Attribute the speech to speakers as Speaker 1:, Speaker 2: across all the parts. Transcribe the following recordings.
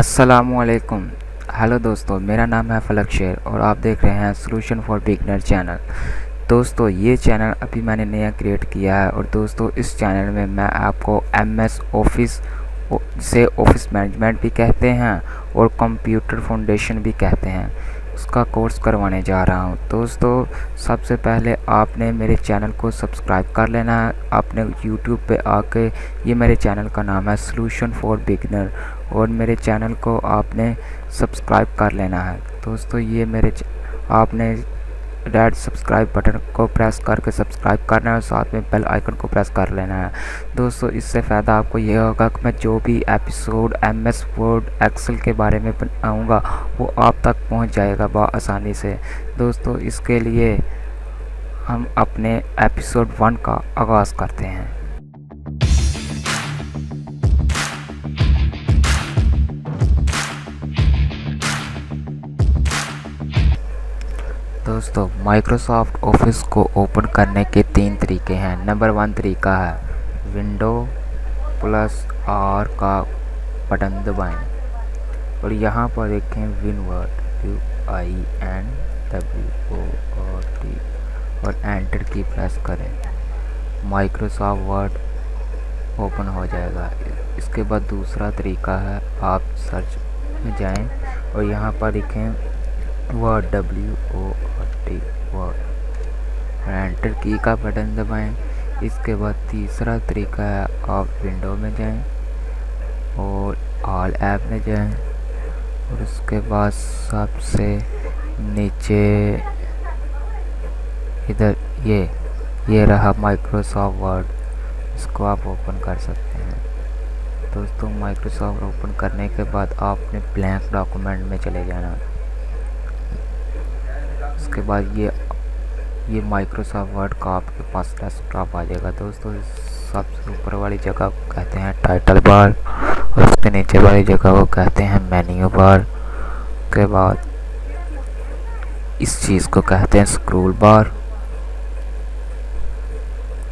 Speaker 1: अस्सलामुअलैकुम। हेलो दोस्तों, मेरा नाम है फलक शेर और आप देख रहे हैं सॉल्यूशन फॉर बिगनर चैनल। दोस्तों, ये चैनल अभी मैंने नया क्रिएट किया है और दोस्तों इस चैनल में मैं आपको एमएस ऑफिस से ऑफिस मैनेजमेंट भी कहते हैं और कंप्यूटर फाउंडेशन भी कहते हैं, उसका कोर्स करवाने जा रहा हूं। दोस्तों, सबसे पहले आपने मेरे चैनल को सब्सक्राइब कर लेना है। आपने यूट्यूब पे आके, ये मेरे चैनल का नाम है सॉल्यूशन फॉर बिगनर, और मेरे चैनल को आपने सब्सक्राइब कर लेना है। दोस्तों, ये आपने रेड सब्सक्राइब बटन को प्रेस करके सब्सक्राइब करना है और साथ में बेल आइकन को प्रेस कर लेना है। दोस्तों, इससे फ़ायदा आपको ये होगा कि मैं जो भी एपिसोड एमएस वर्ड एक्सेल के बारे में बनाऊंगा वो आप तक पहुंच जाएगा आसानी से। दोस्तों, इसके लिए हम अपने एपिसोड 1 का आगाज़ करते हैं। दोस्तों, माइक्रोसॉफ्ट ऑफिस को ओपन करने के 3 तरीके हैं। नंबर 1 तरीका है विंडो प्लस आर का बटन दबाएं और यहाँ पर देखें विनवर्ड UINWORD और एंटर की प्रेस करें। माइक्रोसॉफ्ट वर्ड ओपन हो जाएगा। इसके बाद दूसरा तरीका है, आप सर्च में जाएं और यहाँ पर लिखें वर्ड WORD वर्ड, एंटर की का बटन दबाएं। इसके बाद तीसरा तरीका है, आप विंडो में जाएं और ऑल ऐप में जाएं और उसके बाद सबसे नीचे इधर ये रहा माइक्रोसॉफ्ट वर्ड, इसको आप ओपन कर सकते हैं। दोस्तों, माइक्रोसॉफ्ट ओपन करने के बाद आपने ब्लैंक डॉक्यूमेंट में चले जाना। उसके बाद ये माइक्रोसॉफ्ट वर्ड का आपके पास डेस्कटॉप आ जाएगा। दोस्तों, सबसे ऊपर वाली जगह को कहते हैं टाइटल बार और उसके नीचे वाली जगह को कहते हैं मेन्यू बार। के बाद इस चीज़ को कहते हैं स्क्रोल बार।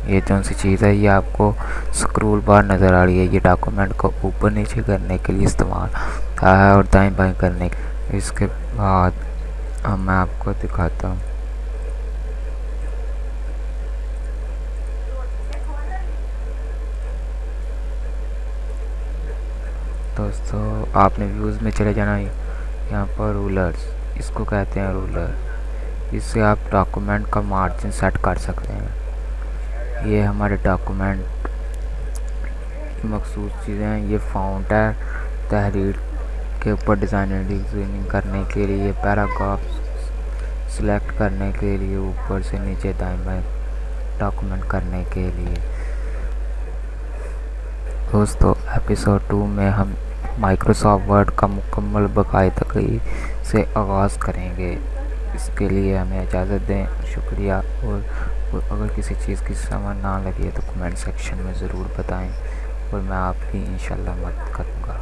Speaker 1: ये कौन सी चीज़ है, ये आपको स्क्रोल बार नज़र आ रही है। ये डॉक्यूमेंट को ऊपर नीचे करने के लिए इस्तेमाल होता है और दाएं बाएं करने के। इसके बाद मैं आपको दिखाता हूँ। दोस्तों, आपने व्यूज़ में चले जाना। यहाँ पर रूलर्स, इसको कहते हैं रूलर। इससे आप डॉक्यूमेंट का मार्जिन सेट कर सकते हैं। ये हमारे डॉक्यूमेंट की मखसूस चीज़ें हैं। ये फ़ॉन्ट है तहरीर के ऊपर डिज़ाइनिंग करने के लिए, पैराग्राफ सिलेक्ट करने के लिए, ऊपर से नीचे दाएं बाएं डॉक्यूमेंट करने के लिए। दोस्तों, एपिसोड 2 में हम माइक्रोसॉफ्ट वर्ड का मुकम्मल बाकायदगी से आगाज़ करेंगे। इसके लिए हमें इजाज़त दें। शुक्रिया। और अगर किसी चीज़ की समझ ना लगे तो कमेंट सेक्शन में ज़रूर बताएं और मैं आपकी इंशाल्लाह मदद करूँगा।